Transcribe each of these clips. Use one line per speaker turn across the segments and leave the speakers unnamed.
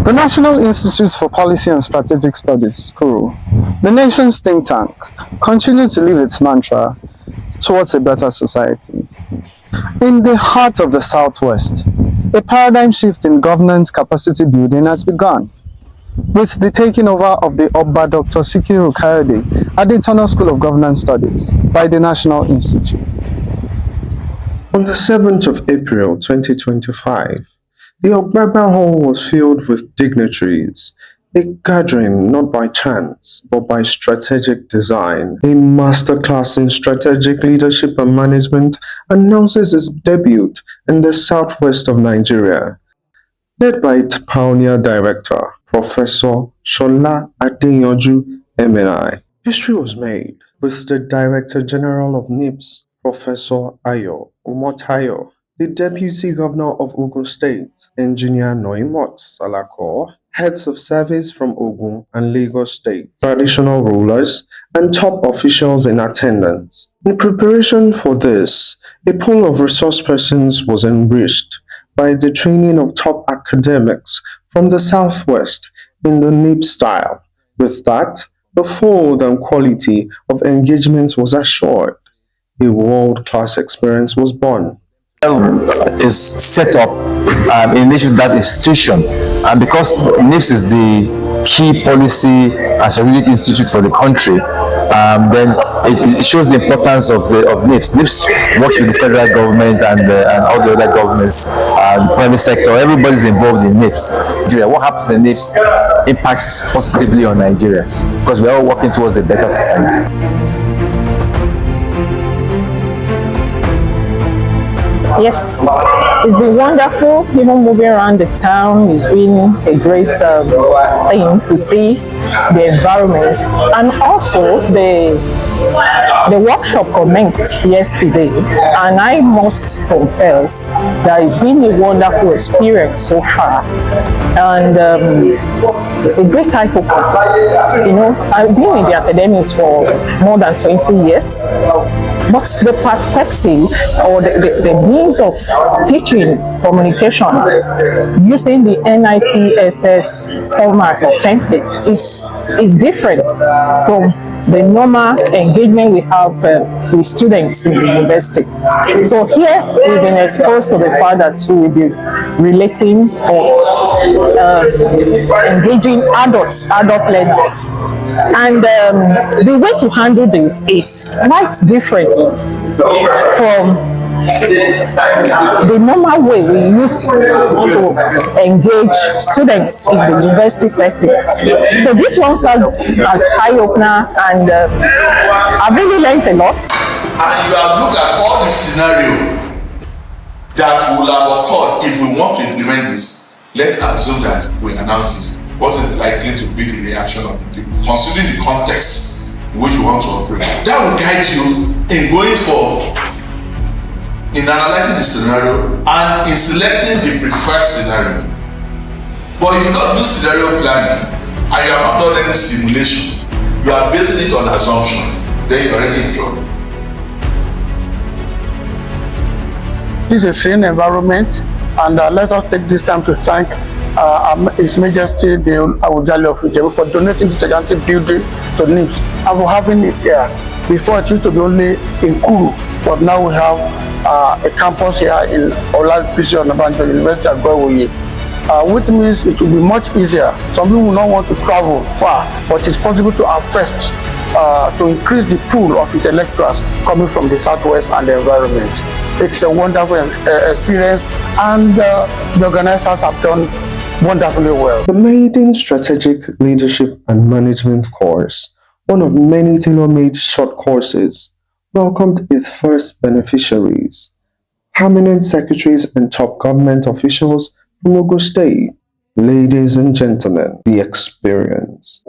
The National Institute for Policy and Strategic Studies, KURU, the nation's think tank, continues to live its mantra towards a better society. In the heart of the Southwest, a paradigm shift in governance capacity building has begun, with the taking over of the Obba Dr. Sikiru Kayode at the International School of Governance Studies by the National Institute.
On the 7th of April 2025, the Ogbagba Hall was filled with dignitaries, a gathering not by chance, but by strategic design. A masterclass in strategic leadership and management announces its debut in the southwest of Nigeria, led by its pioneer director, Professor Shola Adeyanju, MNI. History was made with the Director General of NIPS, Professor Ayo Omotayo, the Deputy Governor of Ogun State, Engineer Noimot Salako, heads of service from Ogun and Lagos State, traditional rulers, and top officials in attendance. In preparation for this, a pool of resource persons was enriched by the training of top academics from the Southwest in the NIPS style. With that, the fold and quality of engagement was assured. A world-class experience was born.
Is set up in relation to that institution, and because NIPS is the key policy and strategic institute for the country, then it shows the importance of NIPS. NIPS works with the federal government and all the other governments, the private sector. Everybody's involved in NIPS. What happens in NIPS impacts positively on Nigeria because we're all working towards a better society.
Yes, it's been wonderful. Even moving around the town, it's been a great thing to see the environment, and also the workshop commenced yesterday, and I must confess that it's been a wonderful experience so far, and a great eye opener. You know, I've been in the academics for more than 20 years, but the perspective or the means of teaching communication using the NIPSS format or template is different from the normal engagement we have with students in the university. So here we've been exposed to the fact that we will be relating or engaging adult learners. And the way to handle this is quite different from the normal way we use to engage students in the university setting. So this one serves as eye-opener, and I've really learned a lot.
And you have looked at all the scenario that will have occurred if we want to implement this. Let's assume that we announce this. What is likely to be the reaction of the people, considering the context in which you want to operate? That will guide you in going for, in analyzing the scenario and in selecting the preferred scenario. But if you don't do scenario planning and you have not done any simulation, you are basing it on assumption, then you're already in trouble.
This is a serene environment, and let us take this time to thank His Majesty the Awujale of Ijebu for donating this gigantic building to NIPS and for having it here. Before it used to be only in Kuru, but now we have a campus here in Olabisi Onabanjo University at Goiwoye, which means it will be much easier. Some people will not want to travel far, but it's possible to have first to increase the pool of intellectuals coming from the Southwest and the environment. It's a wonderful experience, and the organizers have done wonderfully well.
The maiden Strategic Leadership and Management course, one of many tailor-made short courses, welcomed its first beneficiaries, permanent secretaries and top government officials from Ogun State. Ladies and gentlemen, the experience.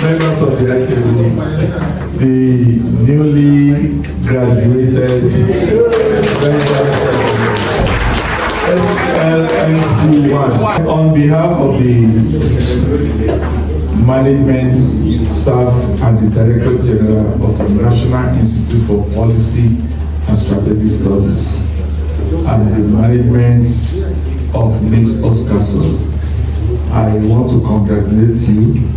members of the ITV, the newly graduated SLMC1. On behalf of the management staff and the Director General of the National Institute for Policy and Strategic Studies and the management of NIPS Oscarson, I want to congratulate you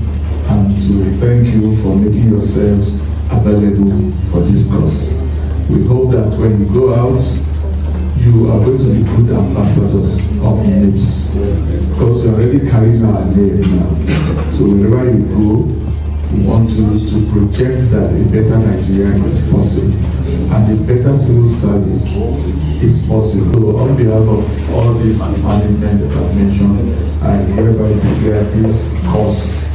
and to thank you for making yourselves available for this course. We hope that when you go out, you are going to be good ambassadors of NIPS, because you're already carrying our name now. So wherever you go, we want you to project that a better Nigeria is possible and a better civil service is possible. So on behalf of all these management that I've mentioned, I hereby declare this course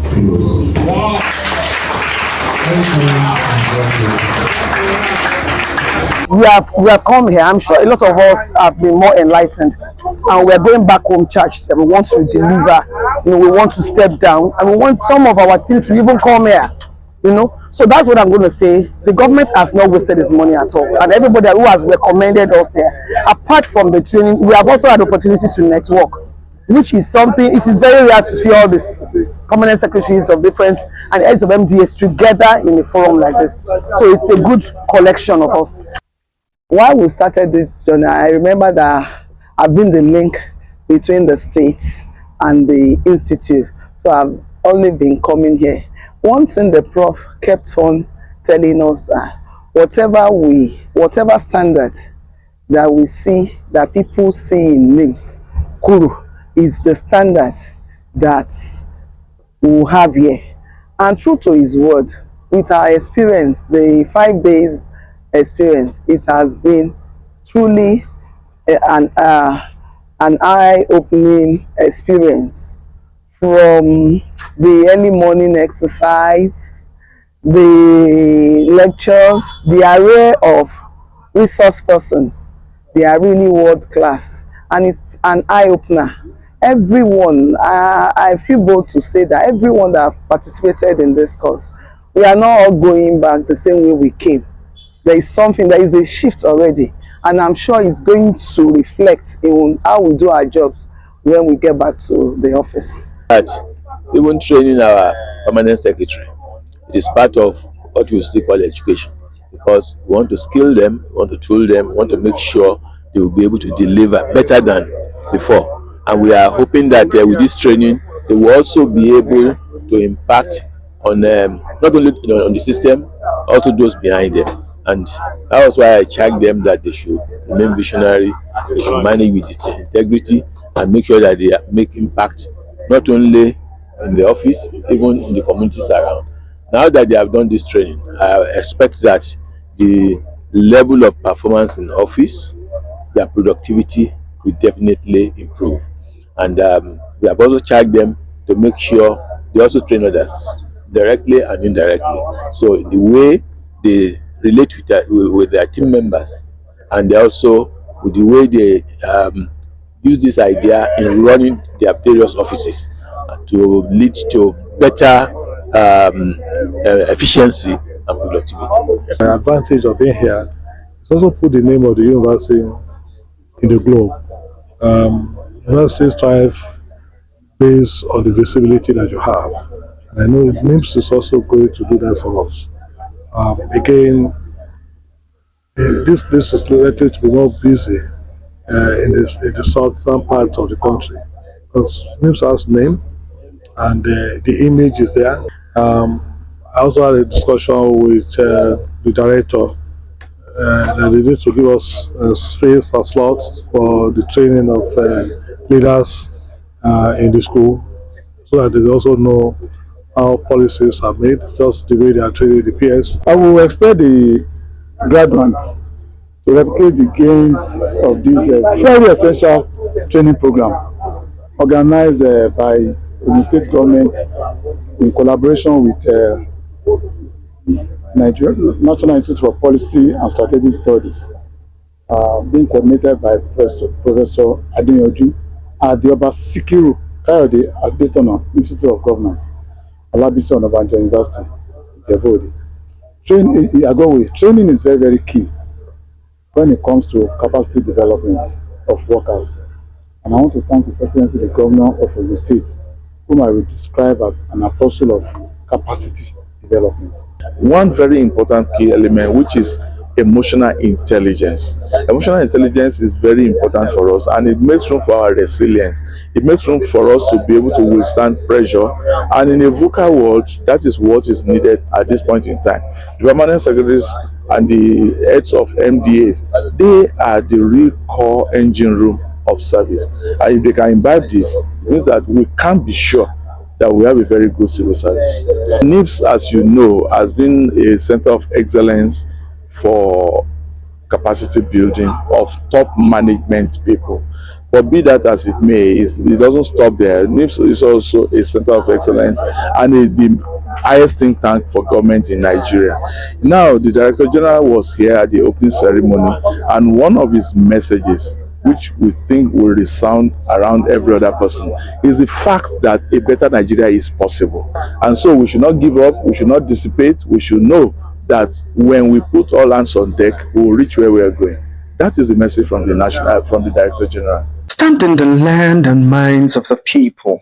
closed. Wow.
We have come here. I'm sure a lot of us have been more enlightened, and we are going back home charged. And we want to deliver. We want to step down, and we want some of our team to even come here. So that's what I'm going to say. The government has not wasted its money at all, and everybody who has recommended us here, apart from the training, we have also had the opportunity to network, which is something. It is very rare to see all these permanent secretaries of different and heads of MDS together in a forum like this. So it's a good collection of us. While we started this journey, I remember that I've been the link between the states and the institute. So I've only been coming here. One thing the prof kept on telling us that whatever standard that we see, that people see in NIMS, Kuru, is the standard that we have here. And true to his word, with our experience, the 5 days experience, it has been truly an eye-opening experience. From the early morning exercise, the lectures, the array of resource persons, they are really world class, and it's an eye-opener. Everyone, I feel bold to say that everyone that participated in this course, we are not all going back the same way we came. There is something, there is a shift already, and I'm sure it's going to reflect in how we do our jobs when we get back to the office.
Even training our permanent secretary, it is part of what we still call education, because we want to skill them, we want to tool them, we want to make sure they will be able to deliver better than before. And we are hoping that with this training, they will also be able to impact on not only on the system, also those behind them. And that was why I charged them that they should remain visionary, they should manage with integrity, and make sure that they make impact not only in the office, even in the communities around. Now that they have done this training, I expect that the level of performance in office, their productivity will definitely improve. And we have also charged them to make sure they also train others, directly and indirectly. So the way they relate with their team members, and also with the way they use this idea in running their various offices to lead to better efficiency and productivity.
The advantage of being here is also put the name of the university in the globe. Universities thrive based on the visibility that you have. And I know NIMS is also going to do that for us. Again, this place is likely to be more busy in the southern part of the country, because NIMS has name and the image is there. I also had a discussion with the director that they need to give us space or slots for the training of leaders in the school, so that they also know how policies are made, just the way they are training the PS.
I will expect the graduates to replicate the gains of this very essential training program organized by the state government in collaboration with Nigeria National Institute for Policy and Strategic Studies, being coordinated by Professor Adeyanju at the Oba Sikiru Kayode at Institute of Governance. Olabisi Onabanjo University, Ijebu-Ode. Training is very, very key when it comes to capacity development of workers. And I want to thank His Excellency the Governor of Ogun State, whom I would describe as an apostle of capacity development.
One very important key element, which is emotional intelligence. Emotional intelligence is very important for us, and it makes room for our resilience. It makes room for us to be able to withstand pressure, and in a VUCA world, that is what is needed at this point in time. The permanent secretaries and the heads of MDAs, they are the real core engine room of service, and if they can imbibe this, it means that we can be sure that we have a very good civil service. NIPS, as you know, has been a center of excellence for capacity building of top management people. But be that as it may, it doesn't stop there. NIPS is also a center of excellence and the highest think tank for government in Nigeria. Now, the Director General was here at the opening ceremony, and one of his messages, which we think will resound around every other person, is the fact that a better Nigeria is possible. And so we should not give up, we should not dissipate, we should know that when we put all hands on deck, we will reach where we are going. That is the message from the Director General.
Stamped in the land and minds of the people,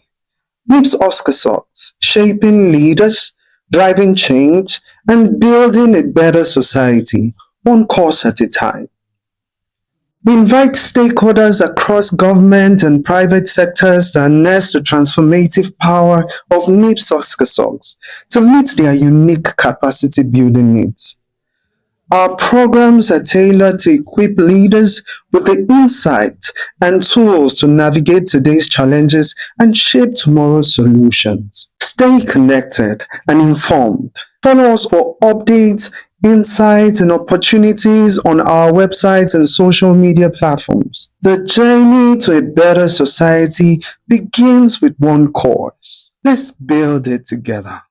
NIPS Oscarsons, shaping leaders, driving change, and building a better society, one course at a time. We invite stakeholders across government and private sectors to harness the transformative power of NIPS Oscarsons to meet their unique capacity building needs. Our programs are tailored to equip leaders with the insight and tools to navigate today's challenges and shape tomorrow's solutions. Stay connected and informed. Follow us for updates, insights, and opportunities on our websites and social media platforms. The journey to a better society begins with one course. Let's build it together.